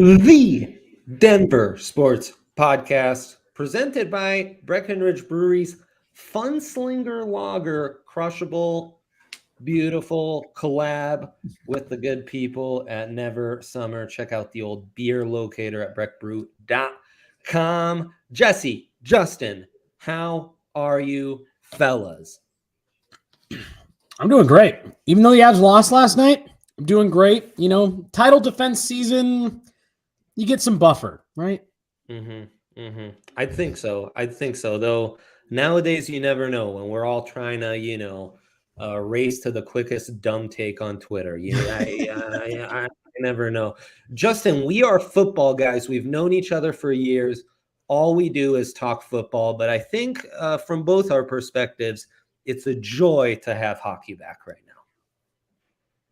The Denver Sports Podcast, presented by Breckenridge Brewery's Funslinger Lager, crushable, beautiful collab with the good people at Never Summer. Check out the old beer locator at breckbrew.com. Jesse, Justin, how are you fellas? I'm doing great. Even though the Avs lost last night, I'm doing great. You know, title defense season, you get some buffer, right? I think so. Though nowadays you never know when we're all trying to, race to the quickest dumb take on Twitter. I never know. Justin, we are football guys. We've known each other for years. All we do is talk football. But I think from both our perspectives, it's a joy to have hockey back right now.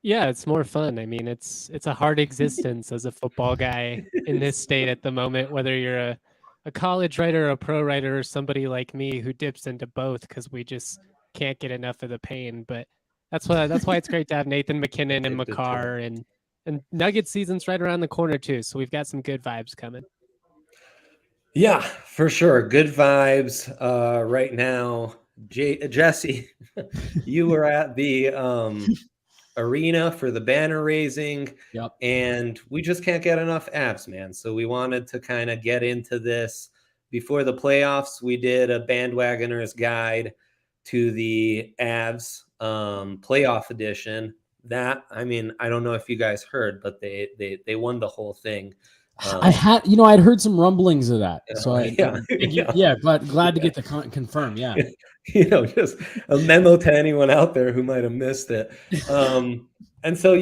Yeah, it's more fun. I mean, it's a hard existence as a football guy in this state at the moment, whether you're a college writer, a pro writer, or somebody like me who dips into both because we just can't get enough of the pain. But that's why it's great to have Nathan MacKinnon and Makar, and Nugget season's right around the corner too. So we've got some good vibes coming. Yeah, for sure. Good vibes right now. Jesse, you were at the arena for the banner raising. Yep. And we just can't get enough Avs, man. So we wanted to kind of get into this before the playoffs. We did a bandwagoners guide to the Avs playoff edition. That, I mean, I don't know if you guys heard, but they won the whole thing. I'd heard some rumblings of that. So glad to get the confirm. Yeah. Just a memo to anyone out there who might have missed it. And so,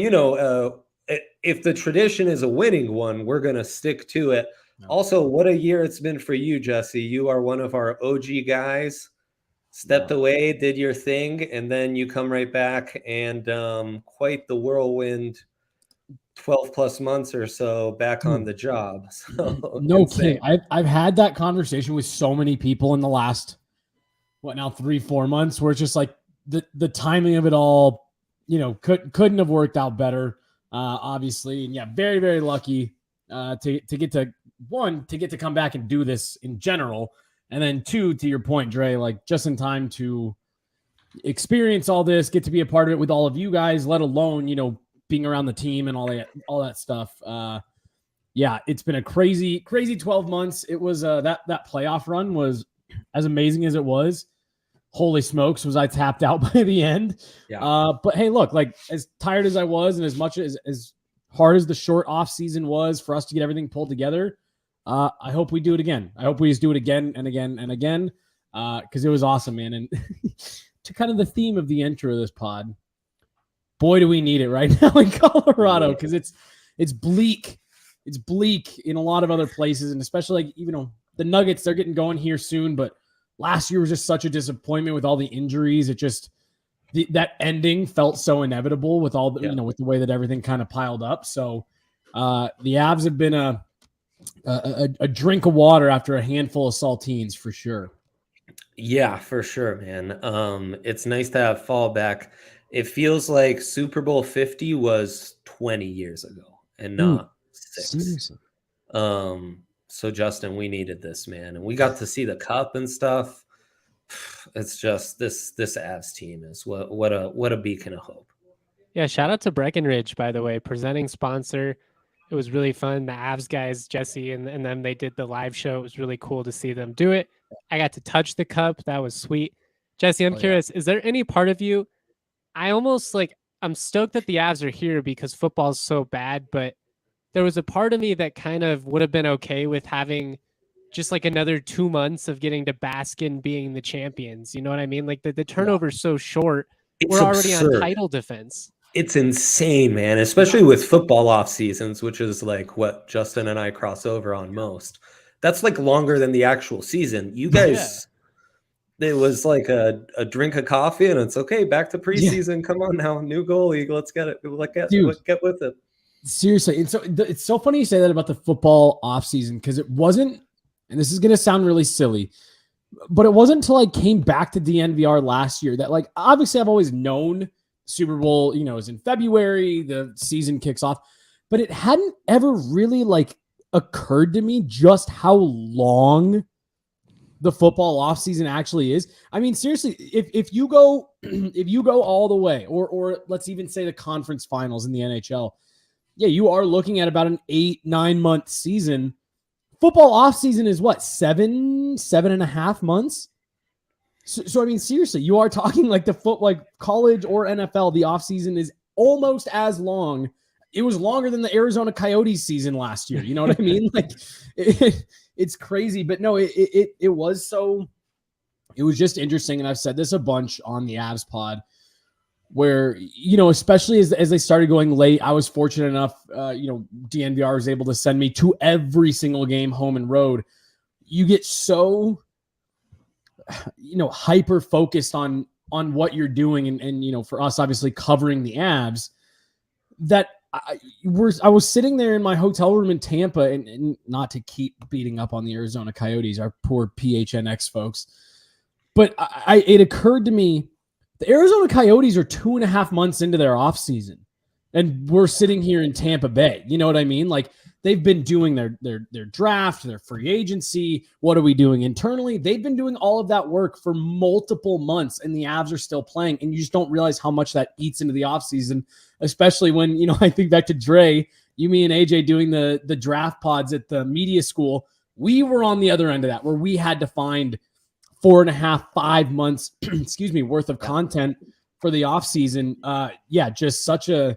if the tradition is a winning one, we're going to stick to it. No. Also, what a year it's been for you, Jesse. You are one of our OG guys. Stepped away, did your thing, and then you come right back and quite the whirlwind. 12 plus months or so back on the job. So no kidding. I've had that conversation with so many people in the last 3-4 months where it's just like the timing of it all, couldn't have worked out better. Obviously. And yeah, very, very lucky to get to come back and do this in general. And then 2, to your point, Dre, like just in time to experience all this, get to be a part of it with all of you guys, let alone, being around the team and all that stuff. It's been a crazy 12 months. It was that playoff run was as amazing as it was. Holy smokes, was I tapped out by the end. Yeah. But hey, look, like as tired as I was and as much as hard as the short off season was for us to get everything pulled together, I hope we do it again. I hope we just do it again and again and again because it was awesome, man. And to kind of the theme of the intro of this pod, boy, do we need it right now in Colorado because it's bleak. It's bleak in a lot of other places, and especially like the Nuggets, they're getting going here soon. But last year was just such a disappointment with all the injuries. It just that ending felt so inevitable with all the with the way that everything kind of piled up. So the Avs have been a drink of water after a handful of saltines for sure. Yeah, for sure, man. It's nice to have fallback. It feels like Super Bowl 50 was 20 years ago and not 6. Seriously. So Justin, we needed this, man. And we got to see the cup and stuff. It's just this Avs team is what a beacon of hope. Yeah, shout out to Breckenridge, by the way, presenting sponsor. It was really fun. The Avs guys, Jesse and them, they did the live show. It was really cool to see them do it. I got to touch the cup. That was sweet. Jesse, I'm curious, is there any part of you I'm stoked that the Avs are here because football's so bad, but there was a part of me that kind of would have been okay with having just like another 2 months of getting to bask in being the champions. You know what I mean? Like the turnover's so short. We're already on title defense. It's insane, man, especially with football off seasons, which is like what Justin and I cross over on most. That's like longer than the actual season. You guys... It was like a drink of coffee and it's okay. Back to preseason. Come on now. New goalie. Let's get it. Let's get with it. Seriously. And so it's so funny you say that about the football offseason because it wasn't, and this is going to sound really silly, but it wasn't until I came back to DNVR last year that like, obviously I've always known Super Bowl, is in February, the season kicks off. but it hadn't ever really like occurred to me just how long the football offseason actually is. I mean, seriously, if you go if you go all the way, or let's even say the conference finals in the NHL, yeah, you are looking at about an 8-9 month season. Football offseason is what, 7.5 months? So I mean, seriously, you are talking like like college or NFL, the offseason is almost as long. It was longer than the Arizona Coyotes season last year. You know what I mean? Like it's crazy, but no, it was just interesting. And I've said this a bunch on the Avs pod where, you know, especially as they started going late, I was fortunate enough, DNVR was able to send me to every single game, home and road. You get so, hyper focused on what you're doing. And, for us, obviously covering the Avs, that I was sitting there in my hotel room in Tampa, and not to keep beating up on the Arizona Coyotes, our poor PHNX folks, but it occurred to me, the Arizona Coyotes are 2.5 months into their offseason, and we're sitting here in Tampa Bay. You know what I mean? Like, they've been doing their draft, their free agency. What are we doing internally? They've been doing all of that work for multiple months, and the Avs are still playing, and you just don't realize how much that eats into the offseason, especially when, I think back to Dre, me and AJ doing the draft pods at the media school. We were on the other end of that, where we had to find 4.5-5 months, worth of content for the offseason. Just such a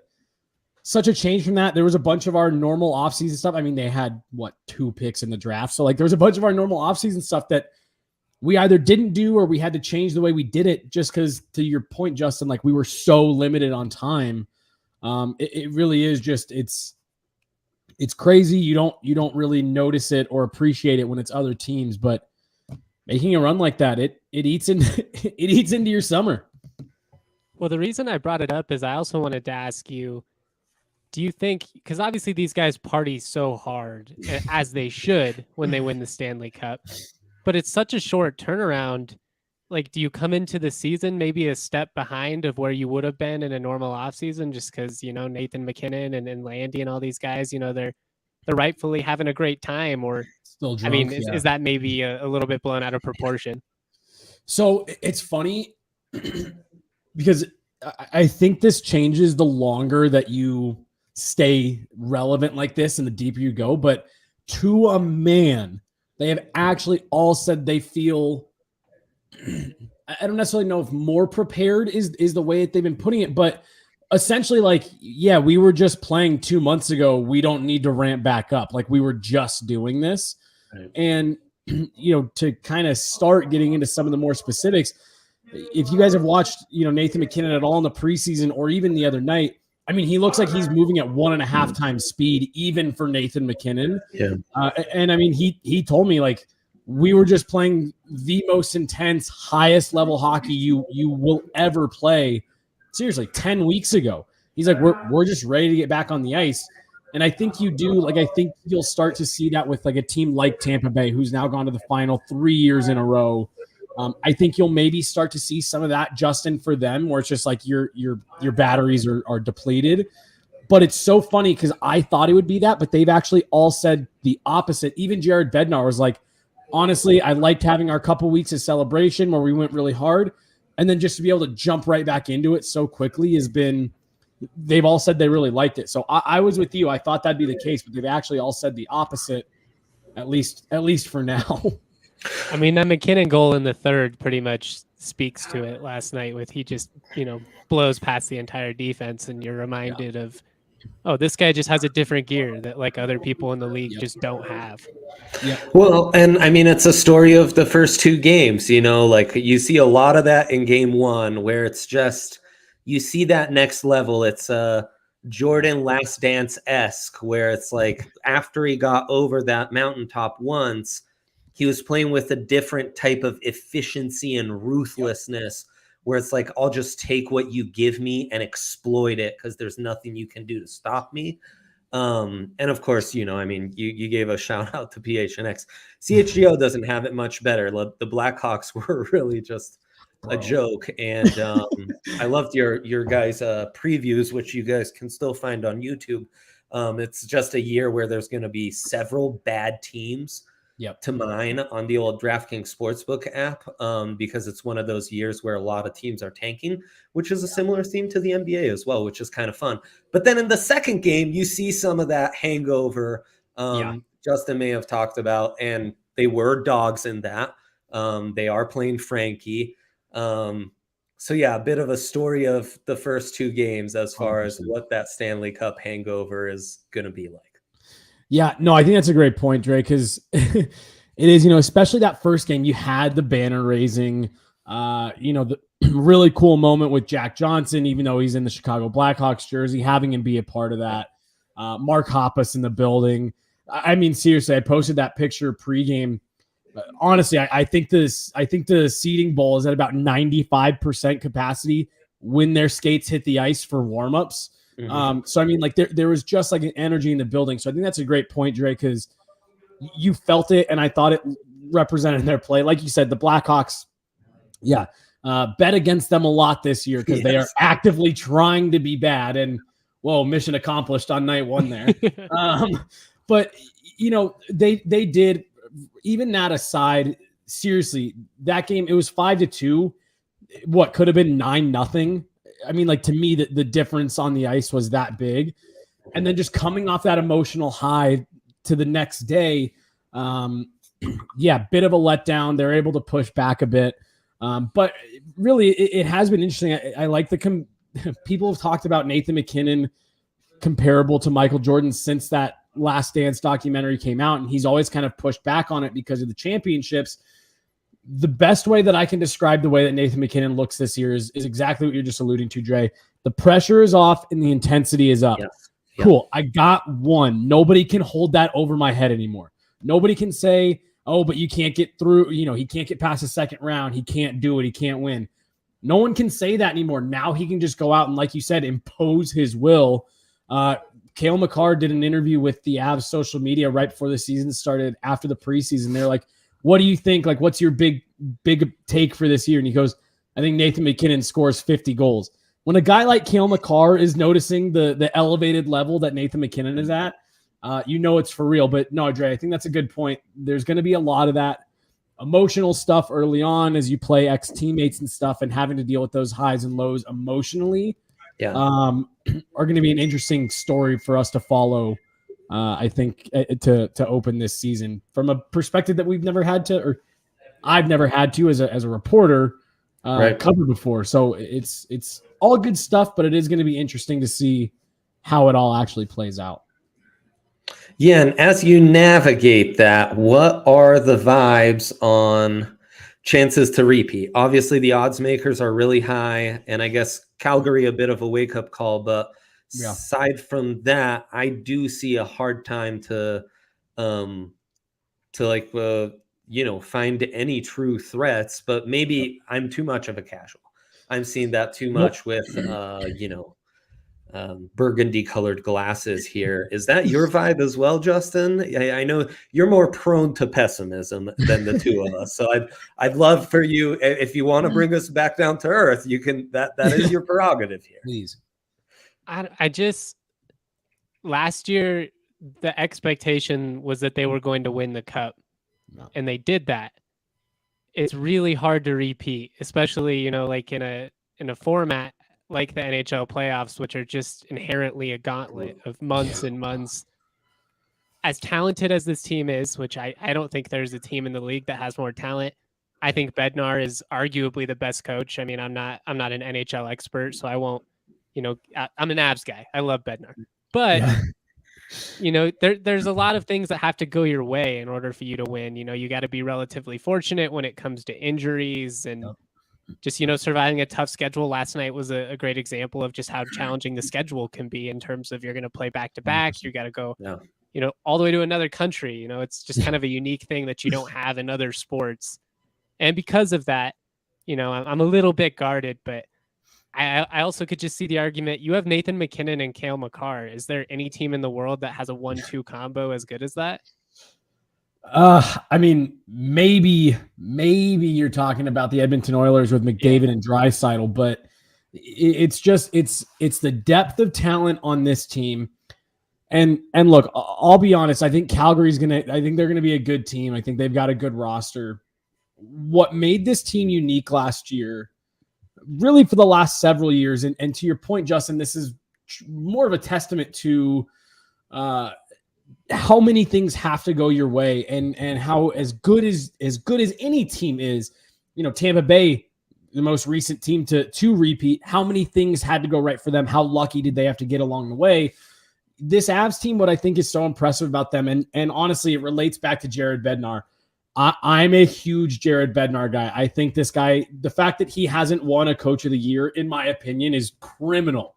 change from that. There was a bunch of our normal offseason stuff. I mean, they had 2 picks in the draft. So like there was a bunch of our normal offseason stuff that we either didn't do or we had to change the way we did it, just because, to your point, Justin, like we were so limited on time. It really is just, it's crazy. You don't really notice it or appreciate it when it's other teams, but making a run like that, it eats into your summer. Well, the reason I brought it up is I also wanted to ask you, do you think, because obviously these guys party so hard, as they should, when they win the Stanley Cup, but it's such a short turnaround. Like, do you come into the season maybe a step behind of where you would have been in a normal offseason, just because, Nathan MacKinnon and Landy and all these guys, they're rightfully having a great time? Or still drunk, is that maybe a little bit blown out of proportion? So it's funny because I think this changes the longer that you stay relevant like this and the deeper you go. But to a man, they have actually all said they feel, I don't necessarily know if more prepared is the way that they've been putting it, but essentially like, yeah, we were just playing 2 months ago. We don't need to ramp back up. Like, we were just doing this. Right. And, to kind of start getting into some of the more specifics, if you guys have watched, Nathan MacKinnon at all in the preseason or even the other night, I mean, he looks like he's moving at 1.5 times speed, even for Nathan MacKinnon. Yeah. And I mean, he told me, like, we were just playing the most intense, highest level hockey you will ever play. Seriously, 10 weeks ago. He's like, we're just ready to get back on the ice. And I think you do, like, I think you'll start to see that with like a team like Tampa Bay, who's now gone to the final 3 years in a row. I think you'll maybe start to see some of that, Justin, for them, where it's just like your batteries are depleted. But it's so funny because I thought it would be that, but they've actually all said the opposite. Even Jared Bednar was like, honestly, I liked having our couple weeks of celebration where we went really hard. And then just to be able to jump right back into it so quickly has been, they've all said they really liked it. So I was with you. I thought that'd be the case, but they've actually all said the opposite, at least for now. I mean, that MacKinnon goal in the third pretty much speaks to it last night, with he just, blows past the entire defense, and you're reminded of, oh, this guy just has a different gear that like other people in the league just don't have. Yeah. Well, and I mean, it's a story of the first 2 games, like you see a lot of that in game 1, where it's just, you see that next level. It's Jordan Last Dance-esque, where it's like after he got over that mountaintop once, he was playing with a different type of efficiency and ruthlessness, where it's like, I'll just take what you give me and exploit it because there's nothing you can do to stop me. And of course, you gave a shout out to PHNX. CHGO doesn't have it much better. The Blackhawks were really just a joke. And I loved your guys' previews, which you guys can still find on YouTube. It's just a year where there's going to be several bad teams to mine on the old DraftKings Sportsbook app, because it's one of those years where a lot of teams are tanking, which is a similar theme to the NBA as well, which is kind of fun. But then in the second game, you see some of that hangover Justin may have talked about, and they were dogs in that. They are playing Frankie. So yeah, a bit of a story of the first two games as far 100%. As what that Stanley Cup hangover is going to be like. Yeah, no, I think that's a great point, Dre, because it is, especially that first game, you had the banner raising, the really cool moment with Jack Johnson, even though he's in the Chicago Blackhawks jersey, having him be a part of that. Mark Hoppus in the building. I mean, seriously, I posted that picture pregame. Honestly, I think the seating bowl is at about 95% capacity when their skates hit the ice for warmups. So I mean, like there was just like an energy in the building. So I think that's a great point, Dre, because you felt it, and I thought it represented their play. Like you said, the Blackhawks, bet against them a lot this year because they are actively trying to be bad. And whoa, mission accomplished on night one there. But they did. Even that aside, seriously, that game, it was 5-2. What could have been 9-0. I mean, like, to me, the difference on the ice was that big. And then just coming off that emotional high to the next day, bit of a letdown. They're able to push back a bit. But really, it has been interesting. I like people have talked about Nathan MacKinnon comparable to Michael Jordan since that Last Dance documentary came out, and he's always kind of pushed back on it because of the championships. The best way that I can describe the way that Nathan MacKinnon looks this year is exactly what you're just alluding to, Dre. The pressure is off and the intensity is up. Yes. Cool. I got one. Nobody can hold that over my head anymore. Nobody can say, oh, but you can't get through. He can't get past the second round. He can't do it. He can't win. No one can say that anymore. Now he can just go out and, like you said, impose his will. Cale Makar did an interview with the Avs social media right before the season started, after the preseason. They're like, what do you think? Like, what's your big take for this year? And he goes, I think Nathan MacKinnon scores 50 goals. When a guy like Cale Makar is noticing the elevated level that Nathan MacKinnon is at, it's for real. But no, Dre, I think that's a good point. There's going to be a lot of that emotional stuff early on as you play ex-teammates and stuff, and having to deal with those highs and lows emotionally are going to be an interesting story for us to follow. I think to open this season from a perspective that we've never had to, or I've never had to as a reporter cover before. So it's all good stuff, but it is going to be interesting to see how it all actually plays out. Yeah, and as you navigate that, what are the vibes on chances to repeat? Obviously, the odds makers are really high, and I guess Calgary a bit of a wake-up call, but aside from that, I do see a hard time to find any true threats, but maybe I'm too much of a casual. I'm seeing that too much with burgundy colored glasses here. Is that your vibe as well, Justin? I know you're more prone to pessimism than the two of us. So I'd love for you, if you want to bring us back down to earth, you can, that is your prerogative here. Please. I just, last year, the expectation was that they were going to win the cup, and they did that. It's really hard to repeat, especially, like in a format like the NHL playoffs, which are just inherently a gauntlet of months and months. As talented as this team is, which I don't think there's a team in the league that has more talent. I think Bednar is arguably the best coach. I mean, I'm not an NHL expert, so I won't, I'm an Avs guy. I love Bednar, but there's a lot of things that have to go your way in order for you to win. You got to be relatively fortunate when it comes to injuries and just, surviving a tough schedule. Last night was a great example of just how challenging the schedule can be in terms of you're going to play back to back. You got to go, all the way to another country. It's just kind of a unique thing that you don't have in other sports. And because of that, I'm a little bit guarded, but I also could just see the argument. You have Nathan MacKinnon and Cale Makar. Is there any team in the world that has a 1-2 combo as good as that? I mean, maybe you're talking about the Edmonton Oilers with McDavid and Draisaitl, but it's the depth of talent on this team. And look, I'll be honest. I think I think they're gonna be a good team. I think they've got a good roster. What made this team unique last year, really for the last several years, and to your point, Justin, this is more of a testament to how many things have to go your way, and how as good as any team is. Tampa Bay, the most recent team to repeat, how many things had to go right for them? How lucky did they have to get along the way? This Avs team, what I think is so impressive about them, and honestly, it relates back to Jared Bednar. I'm a huge Jared Bednar guy. I think this guy, the fact that he hasn't won a Coach of the Year, in my opinion, is criminal.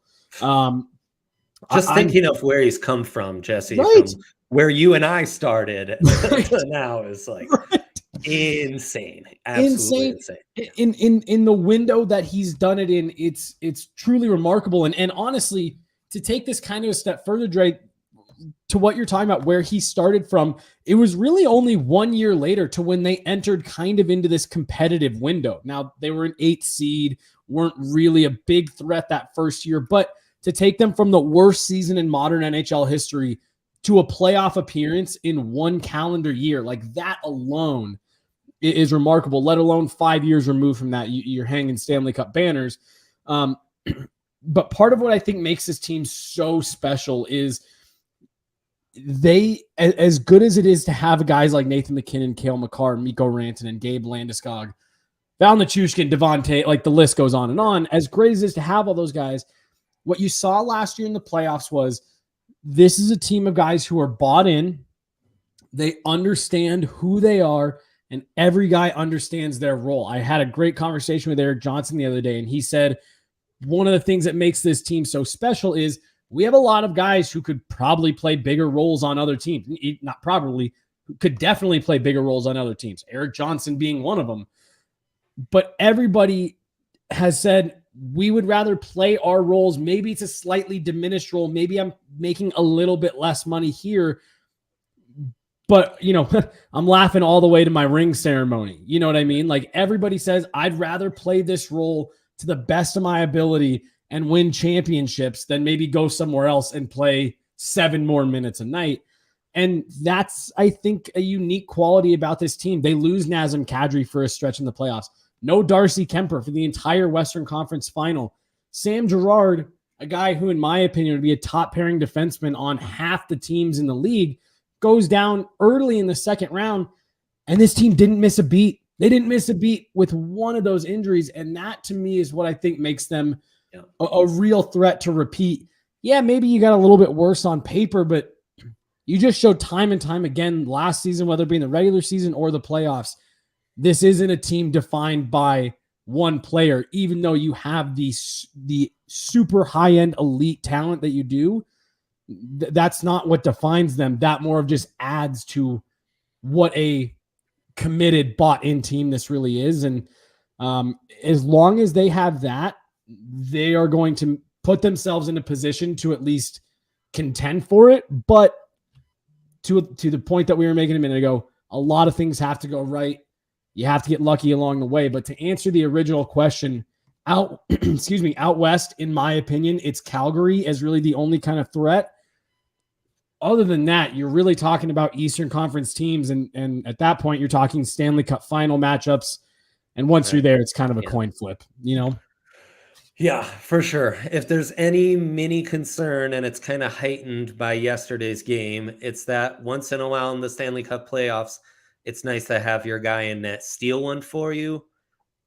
Thinking of where he's come from, Jesse, right, from where you and I started right, to now is like right. Insane. Absolutely insane. In the window that he's done it in, it's truly remarkable. And honestly, to take this kind of a step further, Dre, to what you're talking about, where he started from, it was really only 1 year later to when they entered kind of into this competitive window. Now, they were an 8th seed, weren't really a big threat that first year, but to take them from the worst season in modern NHL history to a playoff appearance in 1 calendar year, like that alone is remarkable, let alone 5 years removed from that. You're hanging Stanley Cup banners. But part of what I think makes this team so special is they, as good as it is to have guys like Nathan MacKinnon, Cale Makar, Mikko Rantanen, Gabe Landeskog, Val Nichushkin, Devontae, like the list goes on and on. As great as it is to have all those guys, what you saw last year in the playoffs was this is a team of guys who are bought in. They understand who they are, and every guy understands their role. I had a great conversation with Eric Johnson the other day, and he said one of the things that makes this team so special is we have a lot of guys who could probably play bigger roles on other teams. Not probably, could definitely play bigger roles on other teams. Eric Johnson being one of them. But everybody has said we would rather play our roles. Maybe it's a slightly diminished role. Maybe I'm making a little bit less money here. But, I'm laughing all the way to my ring ceremony. You know what I mean? Like everybody says, I'd rather play this role to the best of my ability and win championships than maybe go somewhere else and play 7 more minutes a night. And that's, I think, a unique quality about this team. They lose Nazem Kadri for a stretch in the playoffs. No Darcy Kemper for the entire Western Conference final. Sam Girard, a guy who, in my opinion, would be a top pairing defenseman on half the teams in the league, goes down early in the second round, and this team didn't miss a beat. They didn't miss a beat with one of those injuries, and that, to me, is what I think makes them a real threat to repeat. Yeah, maybe you got a little bit worse on paper, but you just showed time and time again last season, whether it be in the regular season or the playoffs, this isn't a team defined by one player, even though you have the super high-end elite talent that you do. That's not what defines them. That more of just adds to what a committed, bought-in team this really is. And as long as they have that, they are going to put themselves in a position to at least contend for it. But to the point that we were making a minute ago, a lot of things have to go right. You have to get lucky along the way. But to answer the original question, out west, in my opinion, it's Calgary as really the only kind of threat. Other than that, you're really talking about Eastern Conference teams. And at that point, you're talking Stanley Cup final matchups. And once you're there, it's kind of a coin flip, Yeah, for sure. If there's any mini concern, and it's kind of heightened by yesterday's game, it's that once in a while in the Stanley Cup playoffs, it's nice to have your guy in net steal one for you.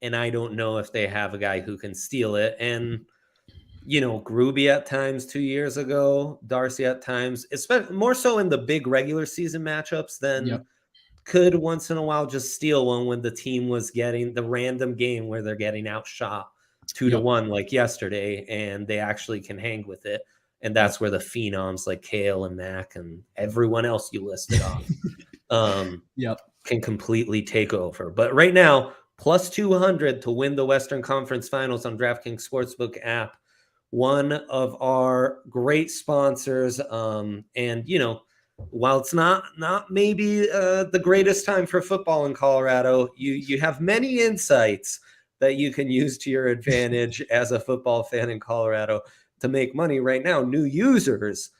And I don't know if they have a guy who can steal it. And, Gruby at times 2 years ago, Darcy at times, especially more so in the big regular season matchups than could once in a while just steal one when the team was getting the random game where they're getting outshot 2-1 like yesterday, and they actually can hang with it. And that's where the phenoms like Cale and Mac and everyone else you listed off can completely take over. But right now, plus 200 to win the Western Conference Finals on DraftKings Sportsbook app, one of our great sponsors. And, while it's not maybe the greatest time for football in Colorado, you have many insights that you can use to your advantage as a football fan in Colorado to make money right now. New users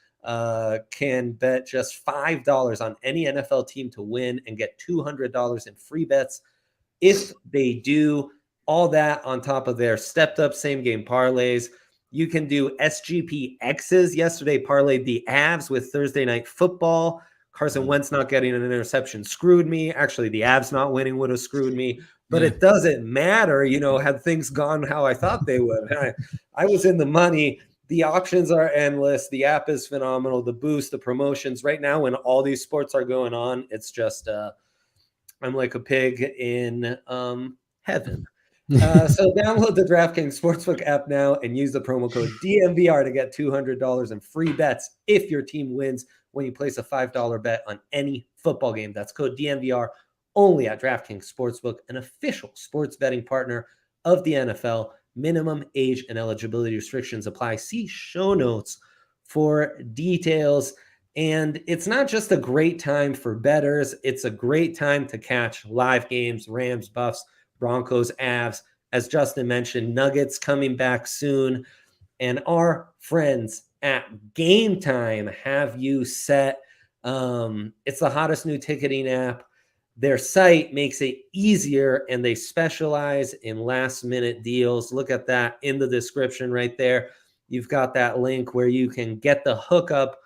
can bet just $5 on any NFL team to win and get $200 in free bets if they do. All that on top of their stepped up same game parlays. You can do SGP X's. Yesterday parlayed the Avs with Thursday Night Football. Carson Wentz not getting an interception screwed me. Actually, the Avs not winning would have screwed me. But it doesn't matter, had things gone how I thought they would. I was in the money. The options are endless. The app is phenomenal. The boost, the promotions. Right now, when all these sports are going on, it's just I'm like a pig in heaven. So download the DraftKings Sportsbook app now and use the promo code DNVR to get $200 in free bets if your team wins when you place a $5 bet on any football game. That's code DNVR only at DraftKings Sportsbook, an official sports betting partner of the NFL. Minimum age and eligibility restrictions apply. See show notes for details. And it's not just a great time for bettors. It's a great time to catch live games, Rams, Buffs, Broncos, Avs. As Justin mentioned, Nuggets coming back soon. And our friends at Game Time have you set. It's the hottest new ticketing app. Their site makes it easier, and they specialize in last-minute deals. Look at that in the description right there. You've got that link where you can get the hookup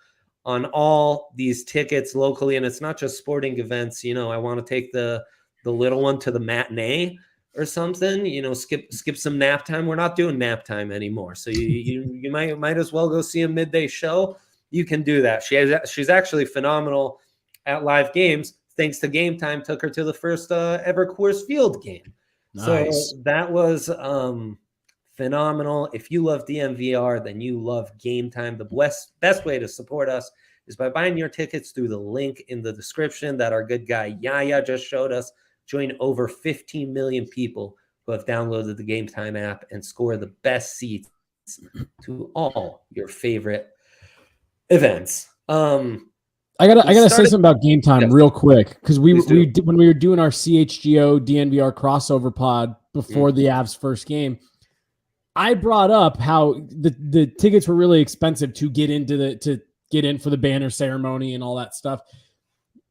on all these tickets locally, and it's not just sporting events. I want to take the little one to the matinee or something. Skip some nap time. We're not doing nap time anymore, so you might as well go see a midday show. You can do that. She's actually phenomenal at live games. Thanks to Game Time, took her to the first ever Coors Field game. Nice. So that was phenomenal. If you love DNVR, then you love Game Time. The best way to support us is by buying your tickets through the link in the description that our good guy Yaya just showed us. Join over 15 million people who have downloaded the Game Time app and score the best seats to all your favorite events. I gotta say something about Game Time real quick, because when we were doing our CHGO DNVR crossover pod before the Avs first game, I brought up how the tickets were really expensive to get in for the banner ceremony and all that stuff.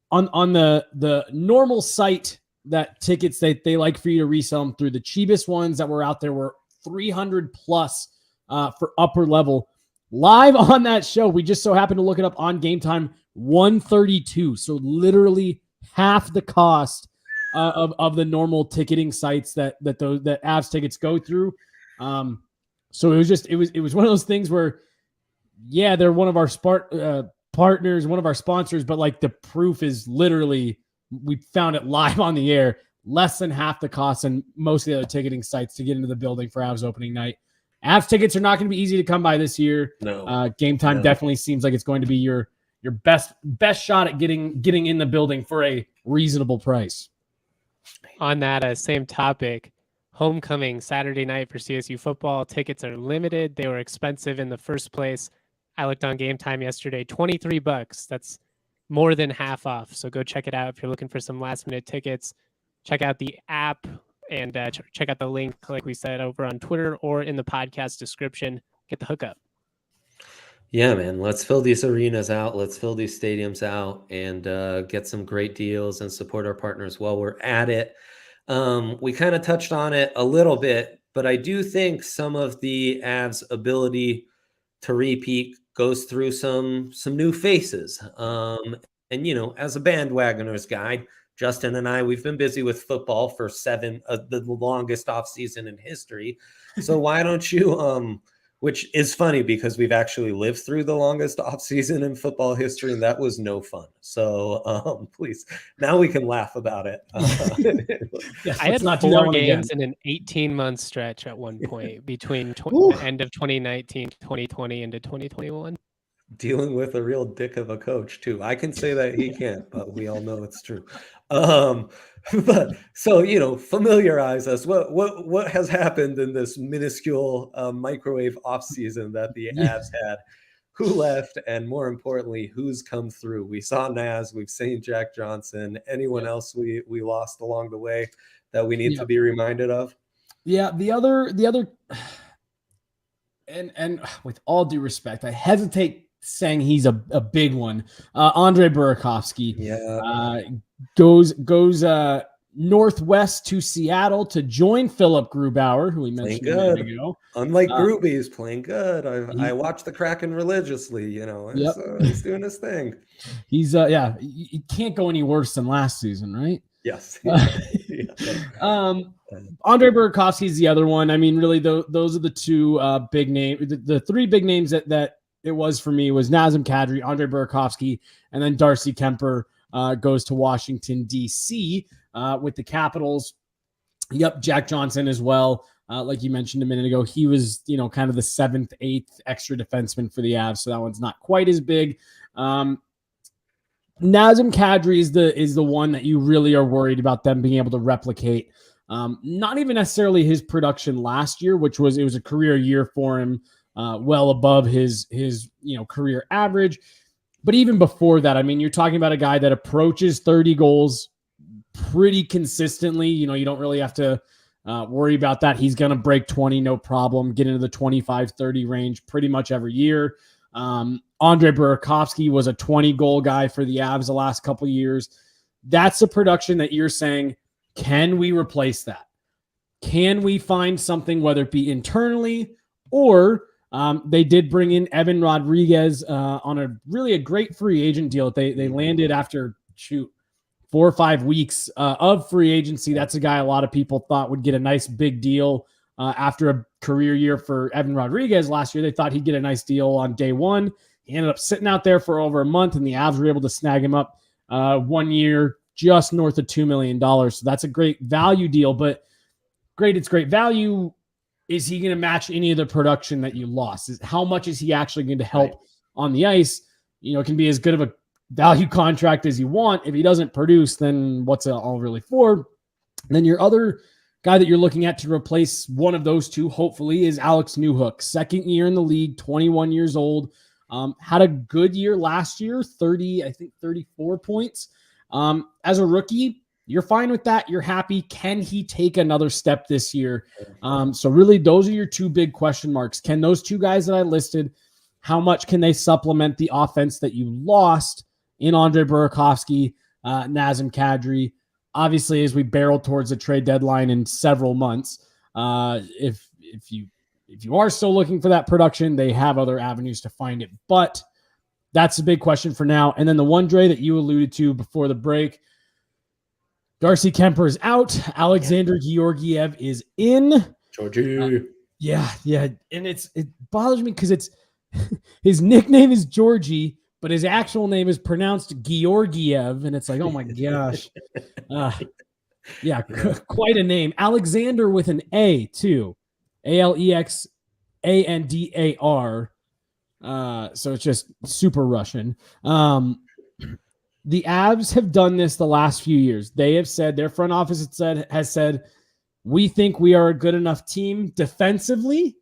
On the normal site, that tickets they like for you to resell them through, the cheapest ones that were out there were $300 plus for upper level. Live on that show, we just so happened to look it up on Game Time, $132. So literally half the cost of the normal ticketing sites that Avs tickets go through. So it was one of those things where, yeah, they're one of our partners, one of our sponsors, but like the proof is literally, we found it live on the air, less than half the cost and most of the other ticketing sites to get into the building for Avs opening night. Avs tickets are not going to be easy to come by this year. No. Game Time definitely seems like it's going to be your best shot at getting in the building for a reasonable price. On that same topic, homecoming Saturday night for CSU football. Tickets are limited. They were expensive in the first place. I looked on Game Time yesterday, $23. That's more than half off. So go check it out if you're looking for some last minute tickets. Check out the app and check out the link, like we said, over on Twitter or in the podcast description. Get the hookup. Yeah, man. Let's fill these arenas out. Let's fill these stadiums out and get some great deals and support our partners while we're at it. We kind of touched on it a little bit, but I do think some of the Avs' ability to repeat goes through some new faces. And, as a bandwagoners guide, Justin and I, we've been busy with football for the longest offseason in history. So why don't you, which is funny because we've actually lived through the longest offseason in football history, and that was no fun. So please, now we can laugh about it. I had 4 games in an 18-month stretch at one point between the end of 2019, 2020 into 2021. Dealing with a real dick of a coach too. I can say that he can't, but we all know it's true. But so, familiarize us. What has happened in this minuscule microwave off season that the Avs had? Who left, and more importantly, who's come through? We saw Naz, we've seen Jack Johnson. Anyone else we lost along the way that we need to be reminded of? Yeah, the other, and with all due respect, I hesitate saying he's a big one. Andre Burakovsky goes northwest to Seattle to join Philip Grubauer, who we mentioned a minute ago. Unlike Gruby, he's playing good. I watch the Kraken religiously. He's doing his thing. He's he can't go any worse than last season, right? Yes. Andre Burakovsky is the other one. I mean, really, those are the two big names. The three big names that it was for me was Nazem Kadri, Andre Burakovsky, and then Darcy Kemper goes to Washington, D.C. With the Capitals. Yep, Jack Johnson as well. Like you mentioned a minute ago, he was, kind of the 7th, 8th extra defenseman for the Avs, so that one's not quite as big. Nazem Kadri is the one that you really are worried about them being able to replicate. Not even necessarily his production last year, it was a career year for him, well above his career average. But even before that, I mean, you're talking about a guy that approaches 30 goals pretty consistently. You don't really have to worry about that. He's going to break 20, no problem, get into the 25-30 range pretty much every year. Andre Burakovsky was a 20-goal guy for the Avs the last couple of years. That's the production that you're saying, can we replace that? Can we find something, whether it be internally or they did bring in Evan Rodriguez on a great free agent deal that they landed after 4 or 5 weeks of free agency. That's a guy a lot of people thought would get a nice big deal after a career year for Evan Rodriguez last year. They thought he'd get a nice deal on day one. He ended up sitting out there for over a month, and the Avs were able to snag him up 1 year, just north of $2 million. So that's a great value deal, but it's great value. Is he going to match any of the production that you lost? How much is he actually going to help on the ice? It can be as good of a value contract as you want. If he doesn't produce, then what's it all really for? And then your other guy that you're looking at to replace one of those two, hopefully, is Alex Newhook. 2nd year in the league, 21 years old. Had a good year last year, 34 points. As a rookie, you're fine with that. You're happy. Can he take another step this year? So really, those are your two big question marks. Can those two guys that I listed, how much can they supplement the offense that you lost in Andre Burakovsky, Nazem Kadri? Obviously, as we barrel towards the trade deadline in several months, if you are still looking for that production, they have other avenues to find it. But that's a big question for now. And then the one, Dre, that you alluded to before the break, Darcy Kemper is out. Alexander Georgiev is in. Georgie. Yeah. And it bothers me because his nickname is Georgie, but his actual name is pronounced Georgiev. And it's like, oh my gosh. Quite a name. Alexander with an A too. Alexandar. So it's just super Russian. The Avs have done this the last few years. They have said, their front office has said, we think we are a good enough team defensively.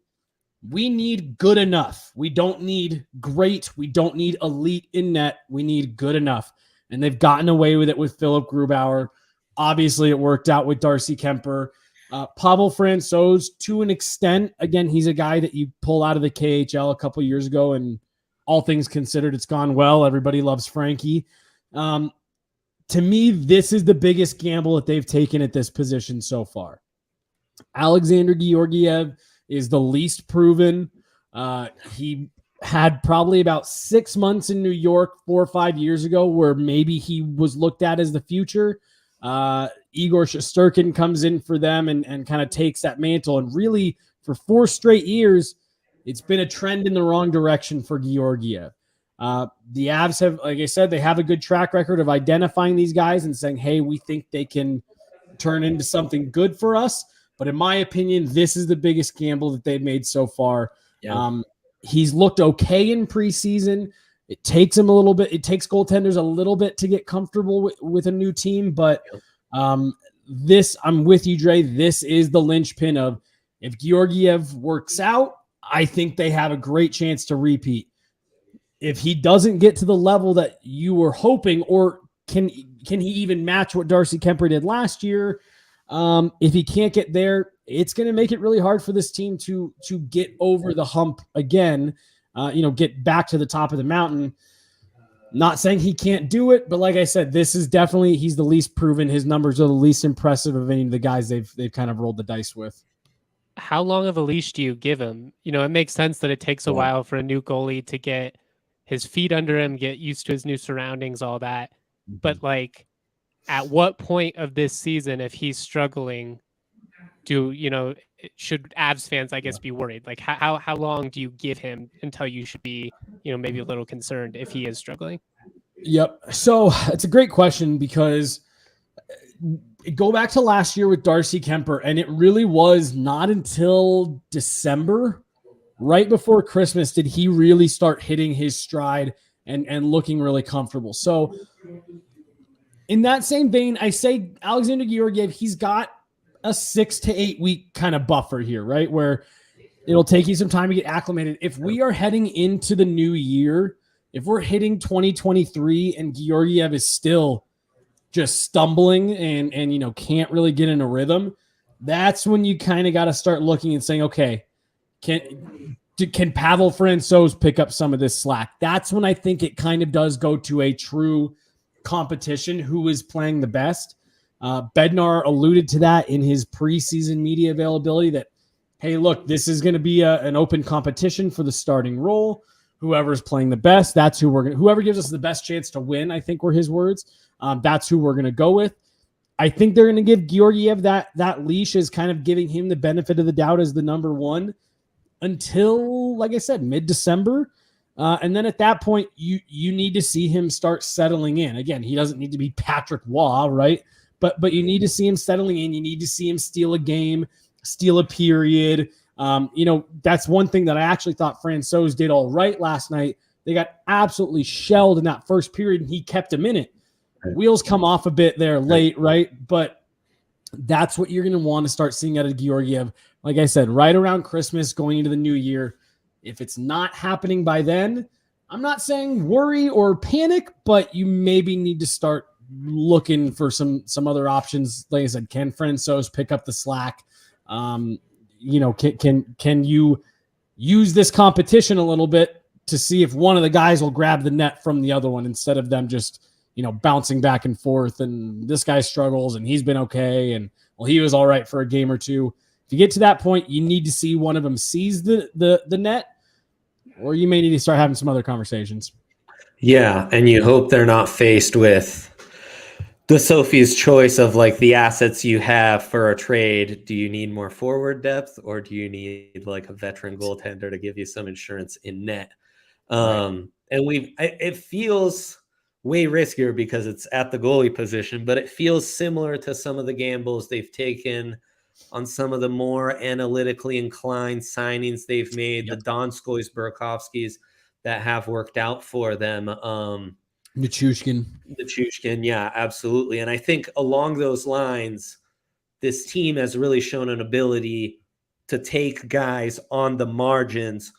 We need good enough. We don't need great. We don't need elite in net. We need good enough. And they've gotten away with it with Philip Grubauer. Obviously, it worked out with Darcy Kemper. Pavel Francouz, to an extent, again, he's a guy that you pull out of the KHL a couple years ago, and all things considered, it's gone well. Everybody loves Frankie. To me, this is the biggest gamble that they've taken at this position so far. Alexander Georgiev is the least proven. He had probably about 6 months in New York 4 or 5 years ago where maybe he was looked at as the future. Igor Shesterkin comes in for them and kind of takes that mantle. And really, for 4 straight years, it's been a trend in the wrong direction for Georgiev. The Avs have, like I said, they have a good track record of identifying these guys and saying, hey, we think they can turn into something good for us. But in my opinion, this is the biggest gamble that they've made so far. Yeah. He's looked okay in preseason. It takes him a little bit. It takes goaltenders a little bit to get comfortable with a new team. But this, I'm with you, Dre. This is the linchpin of, if Georgiev works out, I think they have a great chance to repeat. If he doesn't get to the level that you were hoping, or can he even match what Darcy Kemper did last year? If he can't get there, it's going to make it really hard for this team to get over the hump again. get back to the top of the mountain. Not saying he can't do it, but like I said, this is definitely, he's the least proven. His numbers are the least impressive of any of the guys they've kind of rolled the dice with. How long of a leash do you give him? It makes sense that it takes a while for a new goalie to get his feet under him, get used to his new surroundings, all that. But like, at what point of this season, if he's struggling, should Avs fans, I guess, be worried? Like, how long do you give him until you should be, maybe a little concerned if he is struggling? Yep. So it's a great question, because go back to last year with Darcy Kemper, and it really was not until December, right before Christmas, did he really start hitting his stride and looking really comfortable. So in that same vein, I say Alexander Georgiev, he's got a 6 to 8 week kind of buffer here, right? Where it'll take you some time to get acclimated. If we are heading into the new year, if we're hitting 2023 and Georgiev is still just stumbling and can't really get in a rhythm, that's when you kind of got to start looking and saying, okay, can Pavel Francouz pick up some of this slack? That's when I think it kind of does go to a true competition, who is playing the best. Bednar alluded to that in his preseason media availability, that, hey, look, this is going to be an open competition for the starting role. Whoever's playing the best, that's who whoever gives us the best chance to win, I think were his words. That's who we're going to go with. I think they're going to give Georgiev that leash, is kind of giving him the benefit of the doubt as the number one until, like I said, mid-December. And then at that point, you need to see him start settling in. Again, he doesn't need to be Patrick Waugh, right? But you need to see him settling in. You need to see him steal a game, steal a period. That's one thing that I actually thought Francouz did all right last night. They got absolutely shelled in that first period, and he kept him in it. Wheels come off a bit there late, right? But that's what you're going to want to start seeing out of Georgiev. Like I said, right around Christmas, going into the new year. If it's not happening by then, I'm not saying worry or panic, but you maybe need to start looking for some other options. Like I said, can Francouz pick up the slack? Can you use this competition a little bit to see if one of the guys will grab the net from the other one, instead of them just, bouncing back and forth, and this guy struggles and he's been okay, and well, he was all right for a game or two. If you get to that point, you need to see one of them seize the net, or you may need to start having some other conversations. Yeah, and you hope they're not faced with the Sophie's choice of like the assets you have for a trade. Do you need more forward depth, or do you need like a veteran goaltender to give you some insurance in net? And it feels way riskier because it's at the goalie position, but it feels similar to some of the gambles they've taken on some of the more analytically inclined signings they've made, the Donskois, Burakovskis that have worked out for them. Nichushkin, yeah, absolutely. And I think along those lines, this team has really shown an ability to take guys on the margins,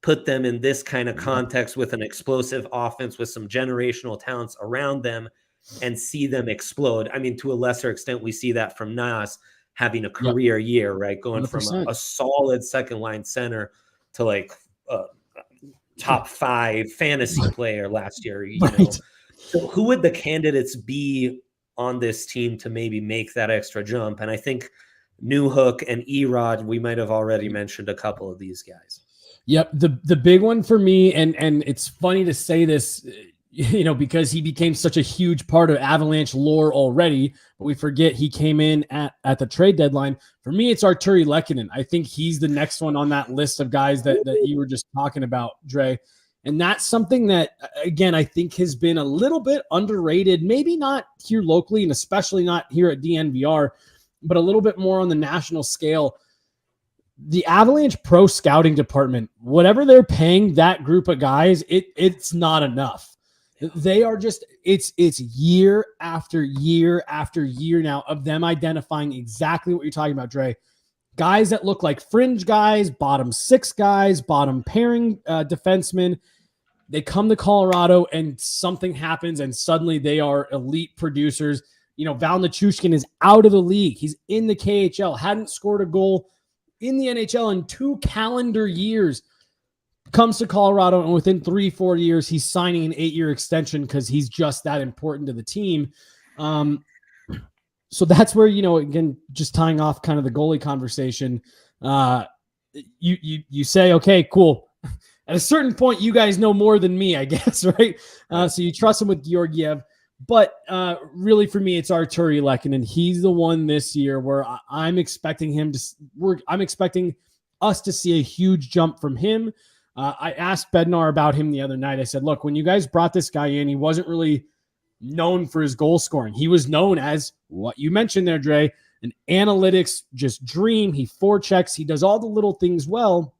put them in this kind of context with an explosive offense with some generational talents around them, and see them explode. I mean, to a lesser extent, we see that from Nas having a career year, right? Going 100%. From a solid second line center to like top 5 fantasy player last year. So who would the candidates be on this team to maybe make that extra jump? And I think Newhook and Erod, we might have already mentioned a couple of these guys. Yep. The big one for me, and it's funny to say this, because he became such a huge part of Avalanche lore already, but we forget he came in at the trade deadline. For me, it's Arturi Lehkonen. I think he's the next one on that list of guys that you were just talking about, Dre. And that's something that, again, I think has been a little bit underrated, maybe not here locally, and especially not here at DNVR, but a little bit more on the national scale. The Avalanche pro scouting department, whatever they're paying that group of guys, it's not enough. They are just, it's year after year after year now of them identifying exactly what you're talking about, Dre. Guys that look like fringe guys, bottom 6 guys, bottom pairing defensemen. They come to Colorado and something happens and suddenly they are elite producers. Val Nichushkin is out of the league. He's in the KHL, hadn't scored a goal in the NHL in 2 calendar years. comes to Colorado, and within 3-4 years, he's signing an 8-year extension because he's just that important to the team. So that's where, again, just tying off kind of the goalie conversation, you say, okay, cool. At a certain point, you guys know more than me, I guess, right? So you trust him with Georgiev. But really, for me, it's Artturi Lehkonen. He's the one this year where I'm expecting I'm expecting us to see a huge jump from him. I asked Bednar about him the other night. I said, look, when you guys brought this guy in, he wasn't really known for his goal scoring. He was known as what you mentioned there, Dre, an analytics just dream. He forechecks. He does all the little things well.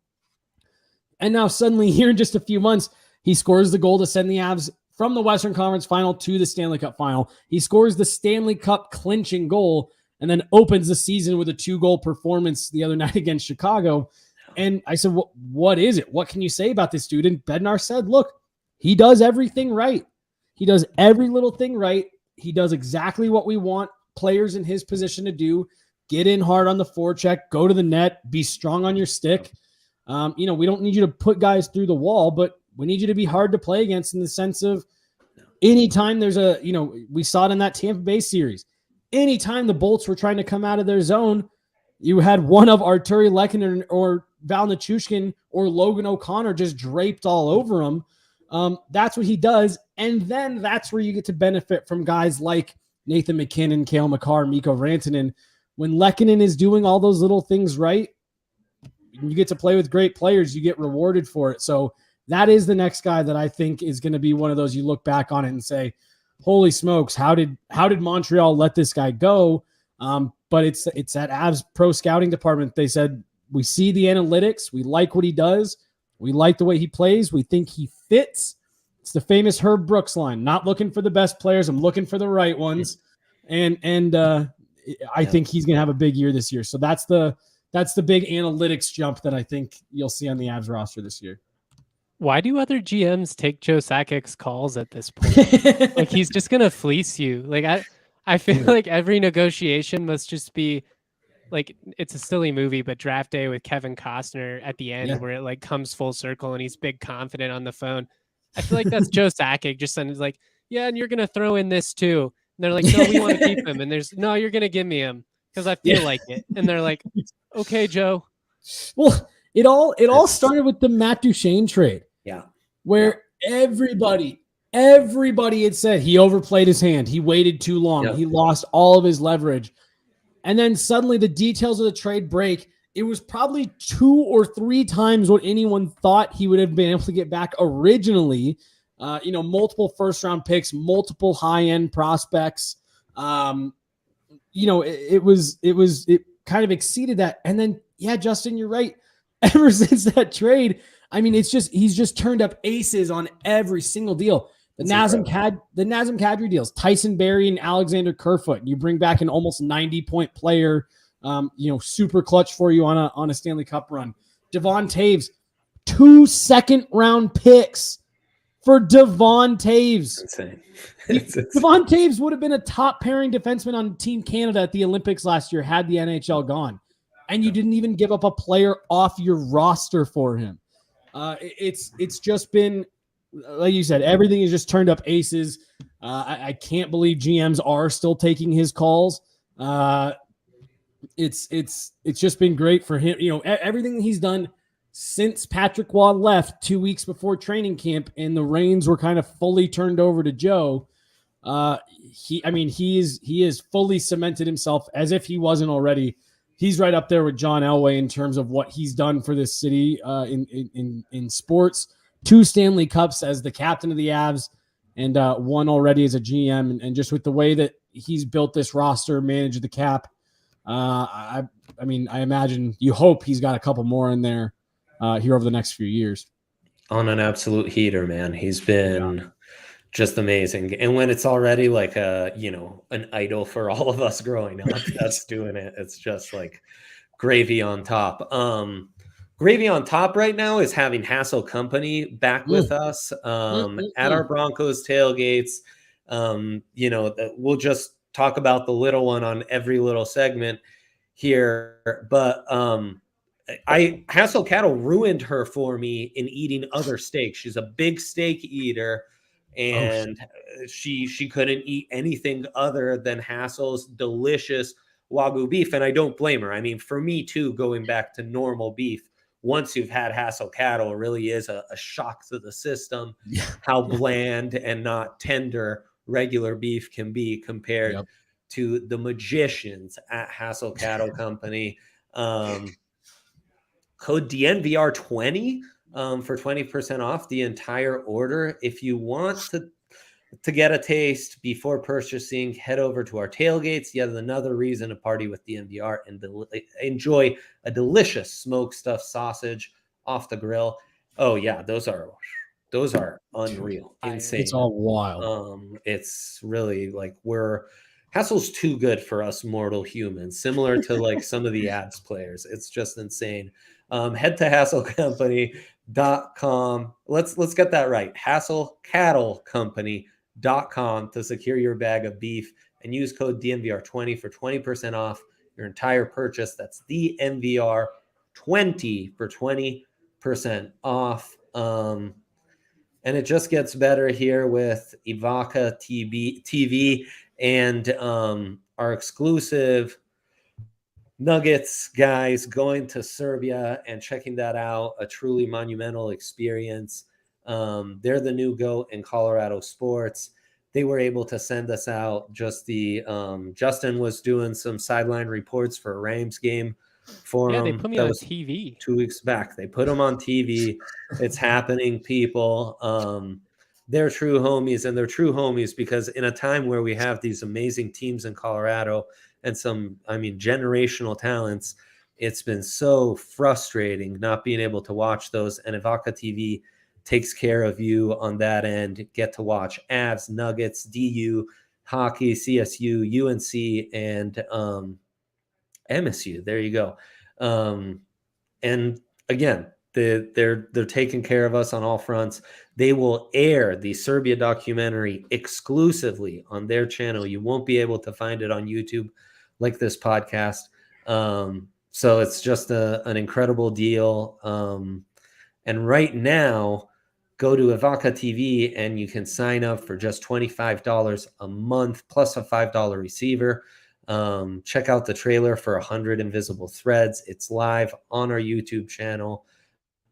And now suddenly here in just a few months, he scores the goal to send the Avs from the Western Conference Final to the Stanley Cup Final. He scores the Stanley Cup clinching goal and then opens the season with a 2-goal performance the other night against Chicago. And I said, what is it? What can you say about this dude? And Bednar said, look, he does everything right. He does every little thing right. He does exactly what we want players in his position to do. Get in hard on the forecheck, go to the net, be strong on your stick. We don't need you to put guys through the wall, but we need you to be hard to play against in the sense of anytime there's we saw it in that Tampa Bay series. Anytime the Bolts were trying to come out of their zone, you had one of Artturi Lehkonen or Val Nichushkin or Logan O'Connor just draped all over him. That's what he does. And then that's where you get to benefit from guys like Nathan MacKinnon, Cale Makar, Mikko Rantanen. When Lehkonen is doing all those little things right, you get to play with great players. You get rewarded for it. So that is the next guy that I think is going to be one of those you look back on it and say, holy smokes, how did Montreal let this guy go? But it's that Avs pro scouting department. They said, we see the analytics. We like what he does. We like the way he plays. We think he fits. It's the famous Herb Brooks line, not looking for the best players. I'm looking for the right ones. And I think he's going to have a big year this year. So that's the big analytics jump that I think you'll see on the Avs roster this year. Why do other GMs take Joe Sakic's calls at this point? Like, he's just going to fleece you. Like, I feel like every negotiation must just be like, it's a silly movie, but Draft Day with Kevin Costner at the end where it like comes full circle and he's big confident on the phone. I feel like that's Joe Sakic just saying, like, yeah, and you're going to throw in this too. And they're like, no, we want to keep him. And no, you're going to give me him because I feel like it. And they're like, okay, Joe. Well, it all started with the Matt Duchene trade. Yeah. Where everybody had said he overplayed his hand. He waited too long. Yep. He lost all of his leverage. And then suddenly the details of the trade break. It was probably 2 or 3 times what anyone thought he would have been able to get back originally. Multiple first-round picks, multiple high-end prospects. It kind of exceeded that. And then, yeah, Justin, you're right. Ever since that trade, I mean, he's just turned up aces on every single deal. The Nazem Kadri deals, Tyson Barrie and Alexander Kerfoot. You bring back an almost 90-point player, super clutch for you on a Stanley Cup run. Devon Taves, 2 second-round picks for Devon Taves. Insane. Devon Taves would have been a top pairing defenseman on Team Canada at the Olympics last year had the NHL gone. And you didn't even give up a player off your roster for him. It's just been, like you said, everything has just turned up aces. I can't believe GMs are still taking his calls. It's just been great for him. Everything he's done since Patrick Waugh left 2 weeks before training camp and the reins were kind of fully turned over to Joe. He is fully cemented himself as if he wasn't already. He's right up there with John Elway in terms of what he's done for this city in sports. 2 Stanley Cups as the captain of the Avs and 1 already as a GM. And just with the way that he's built this roster, managed the cap, I imagine you hope he's got a couple more in there here over the next few years. On an absolute heater, man. He's been just amazing. And when it's already like an idol for all of us growing up that's doing it, it's just like gravy on top. Gravy on top right now is having Hassel Company back with us at our Broncos tailgates. We'll just talk about the little one on every little segment here, but Hassel Cattle ruined her for me in eating other steaks. She's a big steak eater, and she couldn't eat anything other than Hassel's delicious Wagyu beef, and I don't blame her. I mean, for me too, going back to normal beef, once you've had Hassel Cattle, it really is a shock to the system how bland and not tender regular beef can be compared to the magicians at Hassel Cattle Company. Code DNVR 20 for 20% off the entire order. If you want to get a taste before purchasing, head over to our tailgates. Yet another reason to party with DNVR and enjoy a delicious smoked stuffed sausage off the grill. Oh yeah, those are unreal, insane. It's all wild. It's really like Hassel's too good for us mortal humans, similar to like some of the ads players. It's just insane. Head to hasselcompany.com. Let's get that right. hasselcattlecompany.com to secure your bag of beef and use code DNVR20 for 20% off your entire purchase. That's DNVR20 for 20% off. And it just gets better here with Ivanka TV and our exclusive Nuggets guys going to Serbia and checking that out. A truly monumental experience. They're the new GOAT in Colorado sports. They were able to send us out Justin was doing some sideline reports for a Rams game for they put me on TV 2 weeks back. They put them on TV. It's happening, people. They're true homies, and they're true homies because in a time where we have these amazing teams in Colorado and some, generational talents, it's been so frustrating not being able to watch those. And Ivanka TV takes care of you on that end. Get to watch Avs, Nuggets, DU, hockey, CSU, UNC, and MSU. There you go. And again, they're taking care of us on all fronts. They will air the Serbia documentary exclusively on their channel. You won't be able to find it on YouTube like this podcast. So it's just an incredible deal. And right now, go to Ivanka TV and you can sign up for just $25 a month plus a $5 receiver. Check out the trailer for 100 Invisible Threads. It's live on our YouTube channel.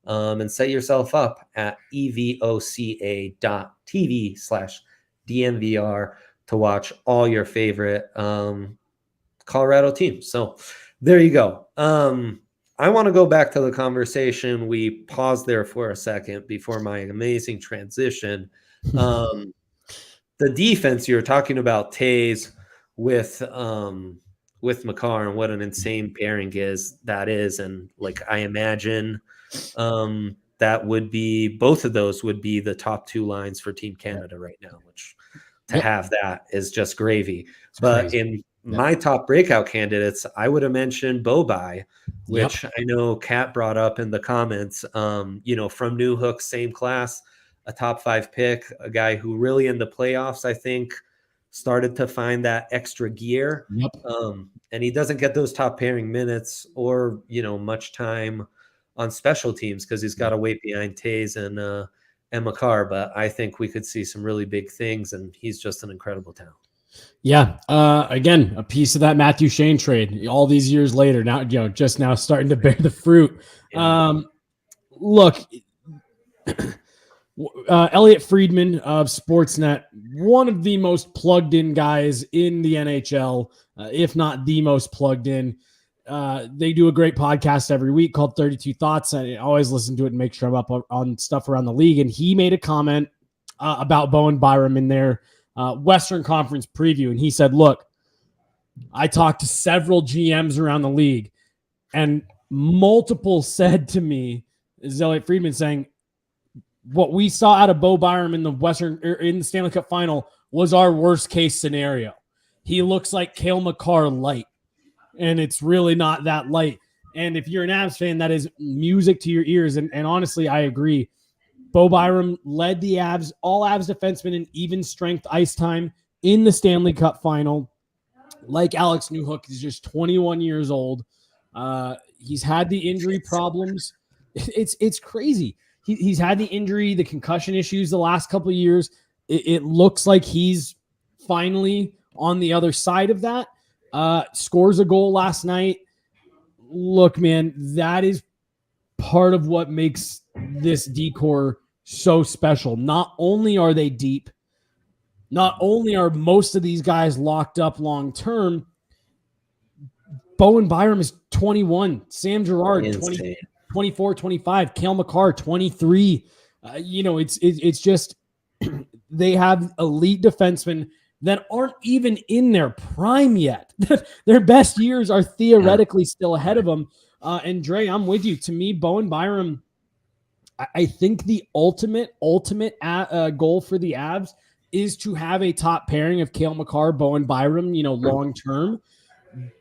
And set yourself up at evoca.tv/DNVR to watch all your favorite Colorado teams. So there you go. I want to go back to the conversation. We paused there for a second before my amazing transition. The defense, you're talking about Tays with Makar and what an insane pairing that is. And like, I imagine that would be, both of those would be the top two lines for Team Canada right now, which to have that is just gravy. But in my top breakout candidates, I would have mentioned Bobai, which I know Kat brought up in the comments, from New Hook, same class, a top 5 pick, a guy who really in the playoffs, I think, started to find that extra gear. And he doesn't get those top pairing minutes or, much time on special teams because he's got to wait behind Tays and Makar. But I think we could see some really big things, and he's just an incredible talent. Yeah. Again, a piece of that Matthew Shane trade all these years later, now, just now starting to bear the fruit. Look, Elliot Friedman of Sportsnet, one of the most plugged in guys in the NHL, if not the most plugged in. They do a great podcast every week called 32 Thoughts. I always listen to it and make sure I'm up on stuff around the league. And he made a comment about Bowen Byram in their Western Conference preview. And he said, look, I talked to several GMs around the league, and multiple said to me, this is Elliot Friedman saying, what we saw out of Bo Byram in the Stanley Cup final was our worst case scenario. He looks like Cale Makar light, and it's really not that light. And if you're an Avs fan, that is music to your ears. And honestly, I agree. Bo Byram led the Avs, all Avs defensemen in even strength ice time in the Stanley Cup final. Like Alex Newhook, he's just 21 years old. He's had the injury problems. It's crazy. He's had the injury, the concussion issues the last couple of years. It looks like he's finally on the other side of that. Scores a goal last night. Look, man, that is part of what makes this decor so special. Not only are they deep, not only are most of these guys locked up long term, Bowen Byram is 21, Sam Girard 20, 24, 25, Cale Makar 23. It's just they have elite defensemen that aren't even in their prime yet. Their best years are theoretically still ahead of them. And Dre, I'm with you. To me, Bowen Byram, I think the ultimate goal for the Avs is to have a top pairing of Cale Makar, Bowen Byram, long term.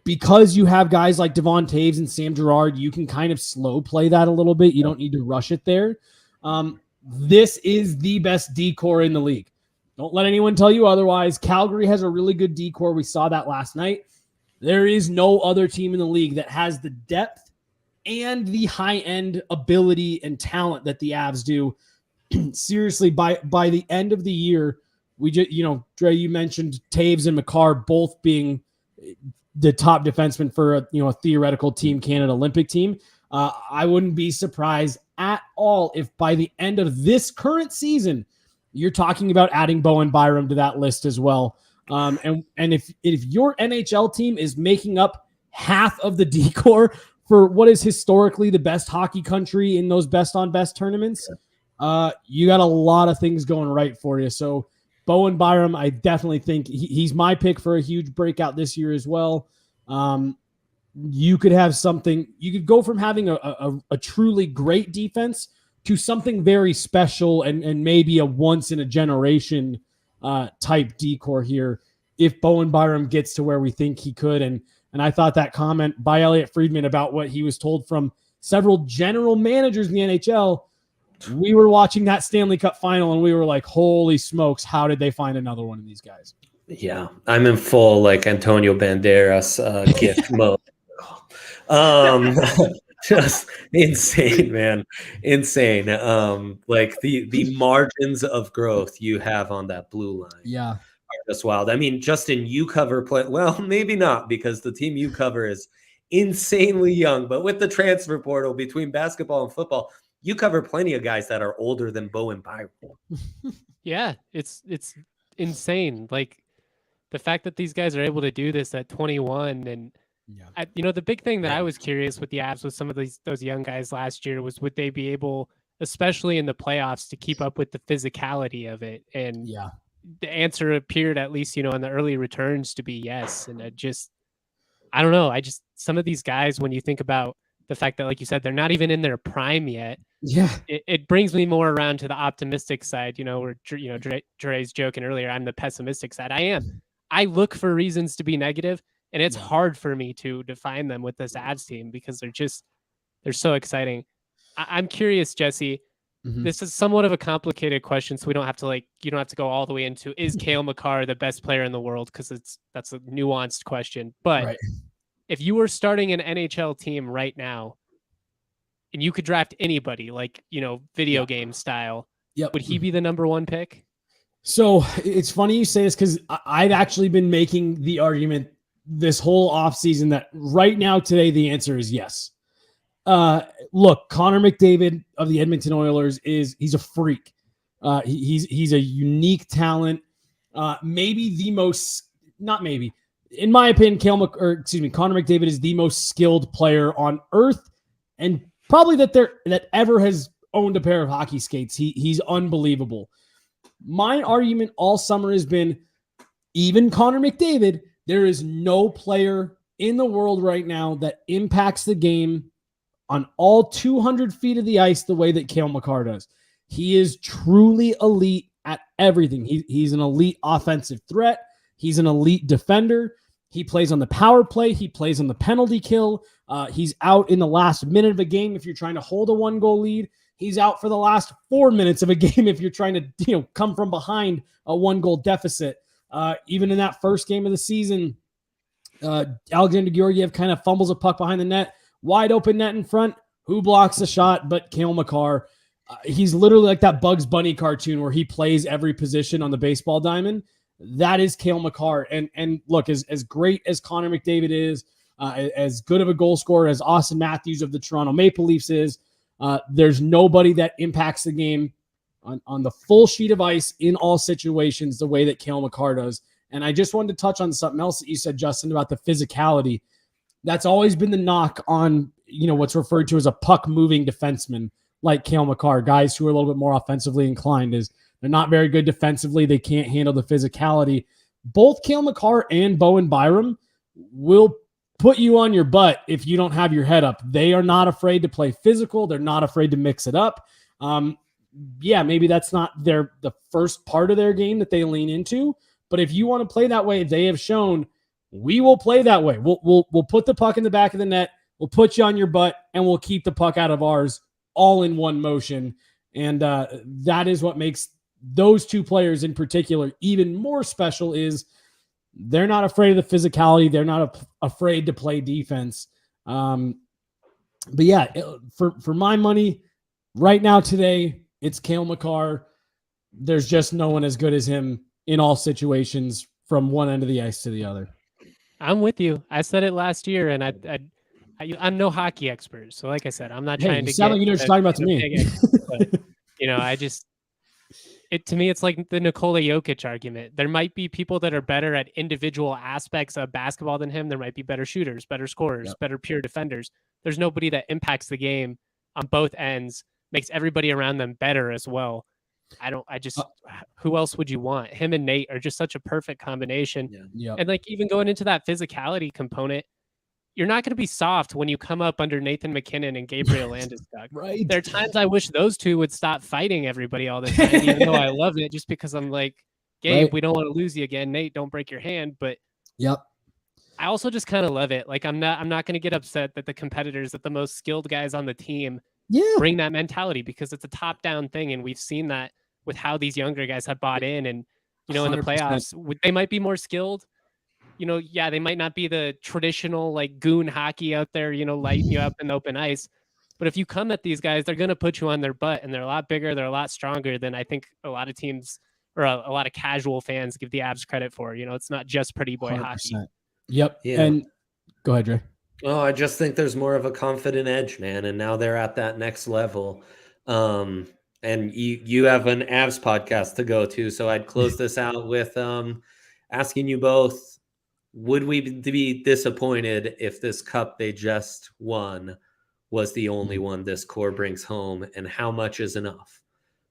Because you have guys like Devon Taves and Sam Girard, you can kind of slow play that a little bit. You don't need to rush it there. This is the best decor in the league. Don't let anyone tell you otherwise. Calgary has a really good decor. We saw that last night. There is no other team in the league that has the depth and the high-end ability and talent that the Avs do. Seriously, by the end of the year, we just, Dre, you mentioned Taves and Makar both being the top defenseman for a theoretical Team Canada Olympic team. I wouldn't be surprised at all if by the end of this current season, you're talking about adding Bowen Byram to that list as well. And if your NHL team is making up half of the decor for what is historically the best hockey country in those best on best tournaments, you got a lot of things going right for you. So Bowen Byram, I definitely think he's my pick for a huge breakout this year as well. You could have something, you could go from having a truly great defense to something very special and maybe a once in a generation type decor here if Bowen Byram gets to where we think he could. And I thought that comment by Elliot Friedman about what he was told from several general managers in the NHL, we were watching that Stanley Cup final and we were like, holy smokes, how did they find another one of these guys? Yeah, I'm in full like Antonio Banderas gift mode. Just insane, man. Insane. Like the margins of growth you have on that blue line. Yeah. Are just wild. I mean, Justin, you cover well, maybe not, because the team you cover is insanely young, but with the transfer portal between basketball and football, you cover plenty of guys that are older than Bowen Byram. Yeah, it's insane. Like the fact that these guys are able to do this at 21 and the big thing that I was curious with the Avs with some of those young guys last year was would they be able, especially in the playoffs, to keep up with the physicality of it? And the answer appeared, at least, in the early returns, to be yes. And I don't know. Some of these guys, when you think about the fact that, like you said, they're not even in their prime yet. Yeah. It brings me more around to the optimistic side, where, Dre's joking earlier, I'm the pessimistic side. I am. I look for reasons to be negative. And it's hard for me to define them with this Avs team because they're so exciting. I'm curious, Jesse. Mm-hmm. This is somewhat of a complicated question, so we don't have to you don't have to go all the way into is Cale Makar the best player in the world, because that's a nuanced question. But if you were starting an NHL team right now, and you could draft anybody, video game style, would he be the number one pick? So it's funny you say this because I've actually been making the argument this whole offseason that right now today the answer is yes. Look, Connor McDavid of the Edmonton Oilers he's a freak. He's a unique talent. Maybe the most, not maybe, in my opinion, Connor McDavid is the most skilled player on earth, and probably that ever has owned a pair of hockey skates. He's unbelievable. My argument all summer has been, even Connor McDavid, there is no player in the world right now that impacts the game on all 200 feet of the ice the way that Cale Makar does. He is truly elite at everything. He's an elite offensive threat. He's an elite defender. He plays on the power play. He plays on the penalty kill. He's out in the last minute of a game if you're trying to hold a 1-goal lead. He's out for the last 4 minutes of a game if you're trying to come from behind a 1-goal deficit. Even in that first game of the season, Alexander Georgiev kind of fumbles a puck behind the net. wide open net in front. Who blocks the shot but Cale Makar? He's literally like that Bugs Bunny cartoon where he plays every position on the baseball diamond. That is Cale Makar. And look, as great as Connor McDavid is, as good of a goal scorer as Austin Matthews of the Toronto Maple Leafs is, there's nobody that impacts the game on the full sheet of ice in all situations the way that Cale Makar does. And I just wanted to touch on something else that you said, Justin, about the physicality. That's always been the knock on, what's referred to as a puck-moving defenseman like Cale Makar, guys who are a little bit more offensively inclined, is they're not very good defensively. They can't handle the physicality. Both Cale Makar and Bowen Byram will put you on your butt if you don't have your head up. They are not afraid to play physical. They're not afraid to mix it up. Maybe that's not the first part of their game that they lean into, but if you want to play that way, they have shown we will play that way. We'll put the puck in the back of the net. We'll put you on your butt and we'll keep the puck out of ours all in one motion. And that is what makes those two players in particular even more special, is they're not afraid of the physicality. They're not afraid to play defense. For my money right now today, it's Cale Makar. There's just no one as good as him in all situations from one end of the ice to the other. I'm with you. I said it last year, and I'm no hockey expert. So like I said, I'm not trying to sound like you know what you're talking about to me. But, to me, it's like the Nikola Jokic argument. There might be people that are better at individual aspects of basketball than him. There might be better shooters, better scorers, better pure defenders. There's nobody that impacts the game on both ends, makes everybody around them better as well. Who else would you want? Him and Nate are just such a perfect combination. Yeah. And like even going into that physicality component, you're not going to be soft when you come up under Nathan MacKinnon and Gabriel Landeskog. Right. There are times I wish those two would stop fighting everybody all the time, even though I love it, just because I'm like, Gabe, we don't want to lose you again. Nate, don't break your hand. But I also just kind of love it. Like I'm not going to get upset that the competitors, that the most skilled guys on the team bring that mentality, because it's a top-down thing. And we've seen that with how these younger guys have bought in. And, in the 100%. playoffs, they might be more skilled. They might not be the traditional like goon hockey out there, lighting you up in open ice. But if you come at these guys, they're going to put you on their butt, and they're a lot bigger. They're a lot stronger than I think a lot of teams or a lot of casual fans give the Avs credit for. It's not just pretty boy 100%. Hockey. Yep. Yeah. And go ahead, Dre. Oh, I just think there's more of a confident edge, man. And now they're at that next level. And you have an Avs podcast to go to. So I'd close this out with asking you both, would we be disappointed if this cup they just won was the only one this core brings home? And how much is enough?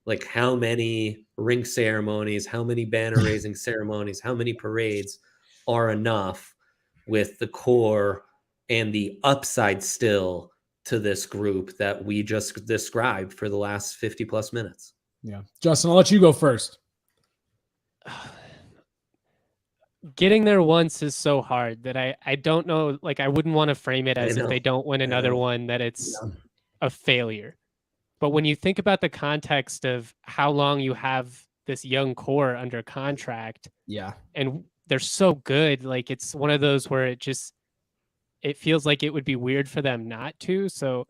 Like how many rink ceremonies, how many banner raising ceremonies, how many parades are enough with the core and the upside still to this group that we just described for the last 50 plus minutes? Yeah. Justin, I'll let you go first. Getting there once is so hard that I don't know. Like, I wouldn't want to frame it as if they don't win another one, that it's a failure. But when you think about the context of how long you have this young core under contract, and they're so good, like it's one of those where it feels like it would be weird for them not to. So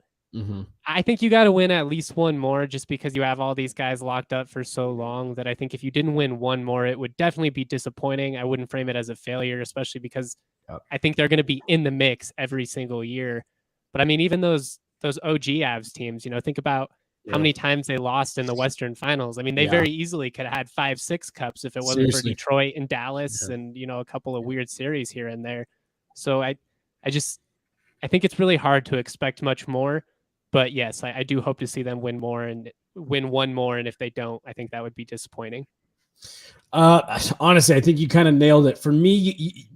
I think you got to win at least one more, just because you have all these guys locked up for so long, that I think if you didn't win one more, it would definitely be disappointing. I wouldn't frame it as a failure, especially because I think they're going to be in the mix every single year. But I mean, even those OG Avs teams, think about how many times they lost in the Western Finals. I mean, they very easily could have had 5-6 cups if it wasn't for Detroit and Dallas and, a couple of weird series here and there. So I think it's really hard to expect much more. But yes, I do hope to see them win more and win one more. And if they don't, I think that would be disappointing. Honestly, I think you kind of nailed it. For me,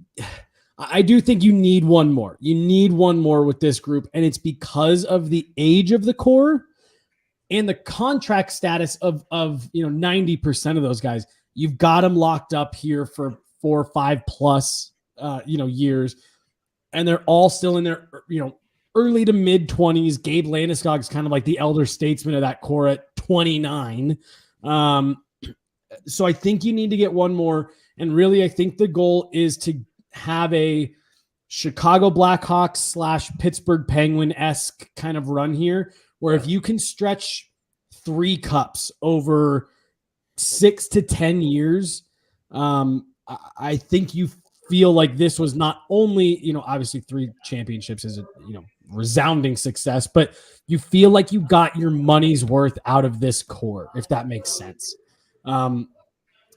I do think you need one more. You need one more with this group. And it's because of the age of the core and the contract status of 90% of those guys. You've got them locked up here for 4 or 5 plus years. And they're all still in their, early to mid 20s. Gabe Landeskog is kind of like the elder statesman of that core at 29. So I think you need to get one more. And really, I think the goal is to have a Chicago Blackhawks / Pittsburgh Penguin-esque kind of run here, where if you can stretch 3 cups over 6 to 10 years, I think you feel like this was not only, obviously 3 championships is a, resounding success, but you feel like you got your money's worth out of this core, if that makes sense. Again,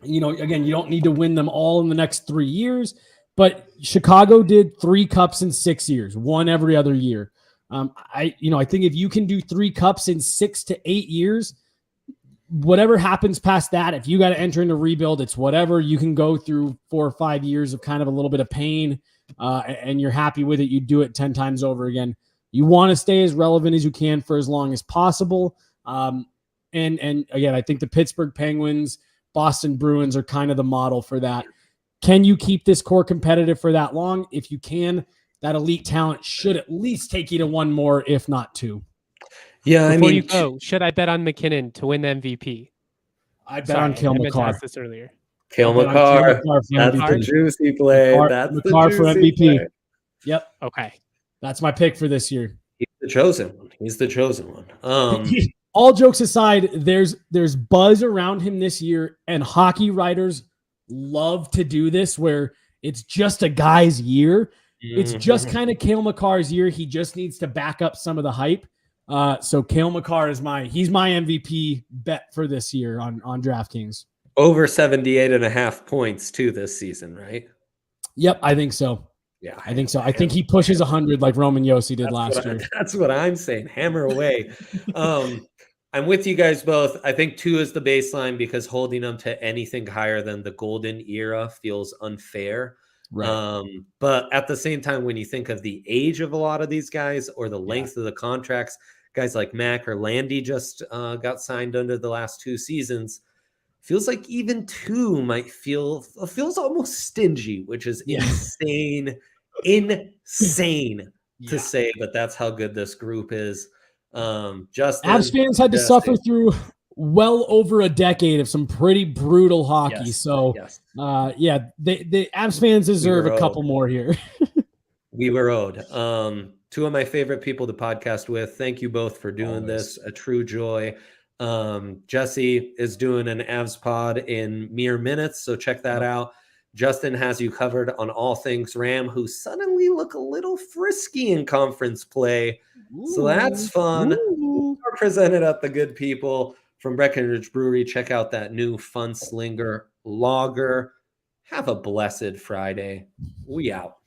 you don't need to win them all in the next 3 years, but Chicago did 3 cups in 6 years, 1 every other year. I think if you can do 3 cups in 6 to 8 years, whatever happens past that, if you got to enter into rebuild, it's whatever. You can go through 4 or 5 years of kind of a little bit of pain, and you're happy with it. You do it 10 times over again. You want to stay as relevant as you can for as long as possible. And again, I think the Pittsburgh Penguins, Boston Bruins are kind of the model for that. Can you keep this core competitive for that long? If you can, that elite talent should at least take you to 1 more, if not 2. Yeah, Before you go, should I bet on MacKinnon to win the MVP? I bet on Cale Makar. I meant to ask this earlier. Cale Makar. That's the juicy play. That's Makar for MVP. Play. Yep. Okay. That's my pick for this year. He's the chosen one. All jokes aside, there's buzz around him this year, and hockey writers love to do this where it's just a guy's year. It's just kind of Cale Makar's year. He just needs to back up some of the hype. So Cale Makar is he's my MVP bet for this year on DraftKings. Over 78.5 points too this season, right? Yep, I think so. Yeah, I think so. I think he pushes 100 like Roman Yossi did last year. That's what I'm saying. Hammer away. I'm with you guys both. I think 2 is the baseline because holding them to anything higher than the golden era feels unfair. Right. But at the same time, when you think of the age of a lot of these guys or the length of the contracts, guys like Mac or Landy just got signed under the last 2 seasons. Feels like even 2 might feels almost stingy, which is insane to say, but that's how good this group is. Justin, Avs fans had to suffer through well over a decade of some pretty brutal hockey. The Avs fans deserve a couple more here. We were owed. 2 of my favorite people to podcast with. Thank you both for doing this. A true joy. Jesse is doing an Avs pod in mere minutes, so check that out. Justin has you covered on all things Ram, who suddenly look a little frisky in conference play. So that's fun. We're presented at the good people from Breckenridge Brewery. Check out that new Fun Slinger Lager. Have a blessed Friday. We out.